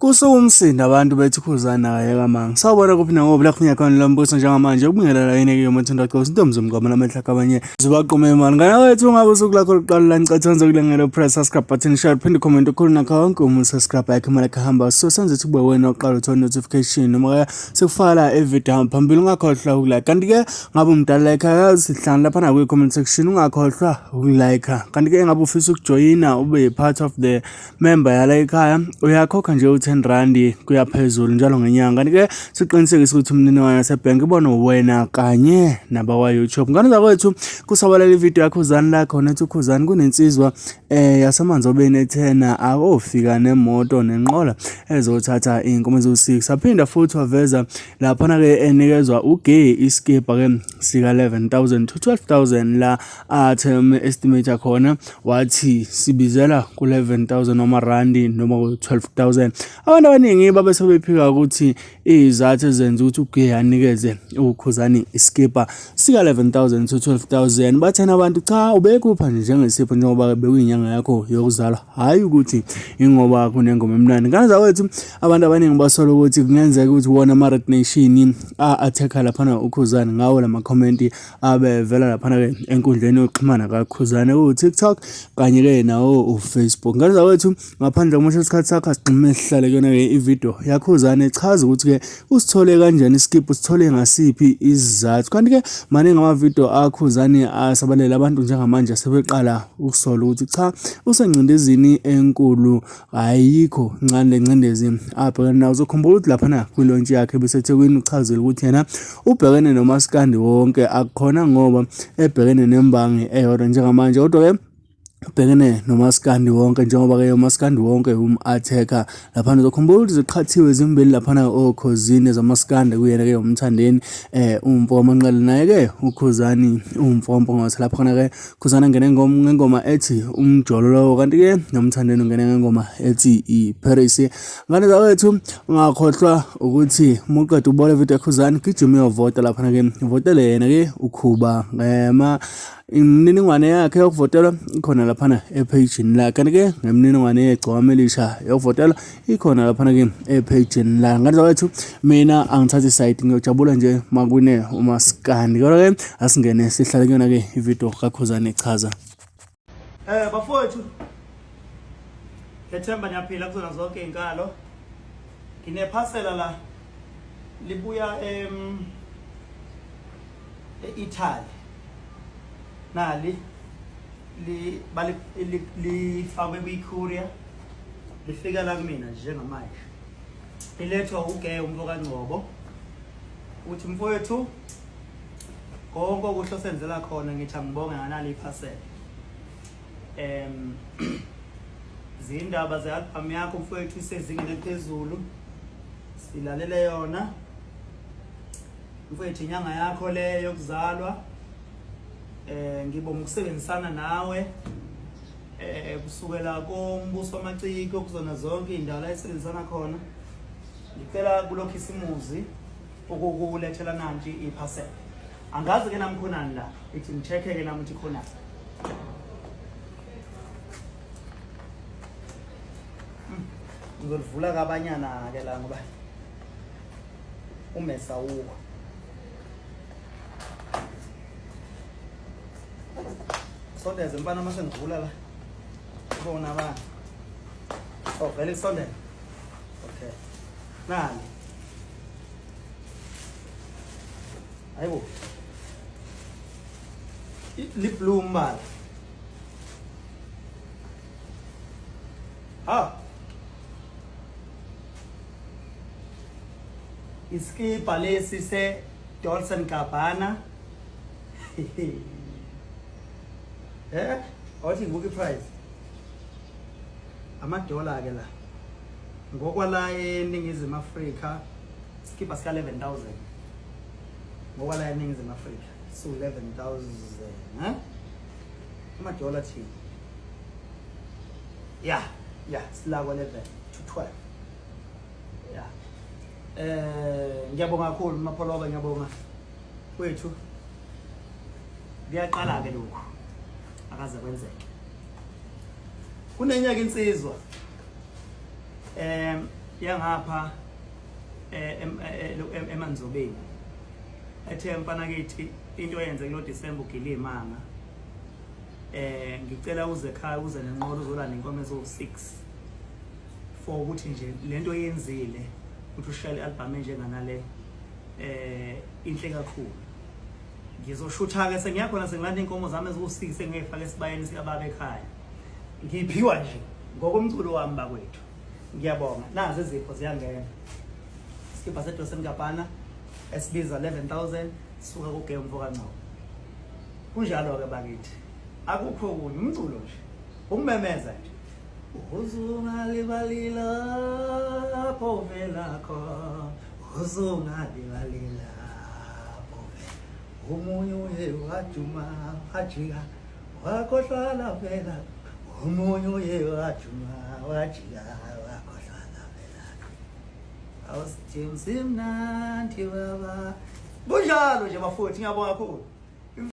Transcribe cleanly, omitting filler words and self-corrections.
Kusumsinda abantu bethu uKhuzani akayeka manga. Sawubona kuphi nangoba lapho ngiyakhona lo mbuso njengamanje ukubingelela yini ke yomathinda qosi intombi zomgoma namehlaka abanye zibaqhume imali. Ngana wethu ungabe usukulakho liqala la ngicathanza kulengelo press subscribe button share phinde comment ukhulu nakho wonke umuntu subscribe yakhe imali kahamba so senze ukuthi kube wena oqala uthola notification noma sekufala evideo phambili ungakhohlwa ukulike. Kanti ke ngabe umdala like yazi sihlala lapha na ku comment section ungakhohlwa ukulike. Kanti ke ngabe ufisa ukujoyina ube part of the member yala ekhaya uyakhokha nje R10 kuyaphezulu njalo ngenyanga. Kanti ke siqinisekisa ukuthi umnini wasebhank ibona wena kanye nabakwa YouTube. Ngane zakwethu kusabalela ivideo yakho uKhuzani la khona ethi uKhuzani kunensizwa yasemanzobeni ethena akofika nemoto nenqola ezothatha inkomo ezo6 aphinda futhi waveza lapha na ke enikezwa ugay iskipa ke sika 11,000 to 12,000 la athe estimate khona wathi sibizela ku 11,000 noma randi noma ku 12,000. Abantu abaningi babe sebephika ukuthi izathu ezenza ukuthi ugay anikeze uKhuzani iskipa sika 11,000 to 12,000 bathena abantu cha ubekupha nje njengesipho njengoba bekuyinyanga yakho yokuzalwa hayi ukuthi ingoba kunengoma emnandi. Ngane zawethu abantu abaningi basola ukuthi kungenzeka ukuthi wona ama nation attack lapha na uKhuzani ngawo lama comment abevela lapha na enkundleni yokuxhumana kaKhuzani ku TikTok kanye ke nawo uFacebook. Ngane zawethu ngaphandle komusho isikhathi sakho asigcime sihlale kuyona ke ivideo yaKhuzani echaza ukuthi ke usithole kanjani iskip usithole ngasiphi izathu. Kanti ke maningi ama video aKhuzani asabalela abantu njengamanje sebeqala ukusola ukuthi cha usencindezini enkulu ayikho ncane lencindezi abhekene nawo. Uzokhumbula ukuthi lapha na kwilaunch yakhe beseThekwini uchazile ukuthi yena ubhekene nomaskandi wonke akukhona ngoba ebhekene nembangi eyodwa njengamanje kodwa ke ubhekene nomaskandi wonke njengoba ke umaskandi wonke attacker lapha uzokhumbula ukuthi ziqhathiwe zimbili lapha na uKhuzani zamaskandi kuyena ke umthandeni umfo manqele naye ke uKhuzani umfompo ngase lapha khona ke Khuzani ngene ngengoma ethi umjololo kanti ke nomthandeni ngene ngengoma ethi iParis. Ngane zawethu ungakhohlwa ukuthi muqeda ubona video yaKhuzani gijima uyovota lapha ke votele yena ke ukhuba ngema imininingwane yakhe yokuvotela ikhona lapha na epage la. Kanti ke ngemininingwane yegcwama elisha yokuvotela ikhona lapha ke epage la. Ngane zawethu mina angithatha iside ngiyojabula nje makune umaskandi kodwa ke asingene sihlale kuyona ke ivideo kaKhuzani echaza bafowethu ngethemba ngiyaphila kuzona zonke izinkalo. Nginephasela la libuya eItaly nali lifakwe kwi-courier lifika la kumina njengamanje ilethwa ugay umfo kaNgcobo uthi mfowethu konke okuhle osenzela khona ngithi angibonge nganali iphasela zindaba ze-album yakho mfowethu isezingeni eliphezulu silalele yona mfowethu inyanga yakho leyo yokuzalwa ngibonga ukusebenzisana nawe kusukela kombuso wamaciko kuzona zonke indawo la esebenzisana khona. Ngicela kulokho isimuzi ukukulethela nanti iphasela angazi ke namkhonani la ithi ngicheke ke nami ukuthi khona ngizolivula kabanyana ke la ngoba umesa uko sondeze mpana mase ngivula la bona abana vele sondeze okay nani ayibo liblue mbala iskipa lesi se Dolce & Gabbana wathi ngibuka iprice $1 ke la ngokwala eNingizimu Afrika skipa sika 11,000 ngokwala eNingizimu Afrika so 11,000 $1 thini yeah sila kwa 11 to 12 ngiyabonga kakhulu mapholoba ngiyabonga wethu kuyaqala ke lokho akaze kwenzeke kunenyaka insizwa yangapha emanzobeni ethe mfana kithi into yenze kulo December ugile imanga ngicela uze ekhaya uze nenqolo uzola nenkomo ezo6 for ukuthi nje lento yenzile ukuthi ushaya i-album enjenganale inhle kakhulu ngizoshutha ke sengiyakhona sengilanda inkomo zami ezo6 engiyifaka esibayeni sikababa ekhaya ngiphiwa nje ngokomculo wami bakwethu ngiyabonga nazi izipho ziyangena skipha sethu senkapana esibiza 11,000 suka ku game mfoka ngqo kunjalo ke bakithi akukho kunye umculo nje ukumemeza nje uzungalibalila povelakho uzungalibalila umunye uye wajuma wajika wakhohlala phela umunye uye wajuma wajika wakhohlala phela awusimnandi baba kunjalo nje bafowethu ngiyabonga kakhulu.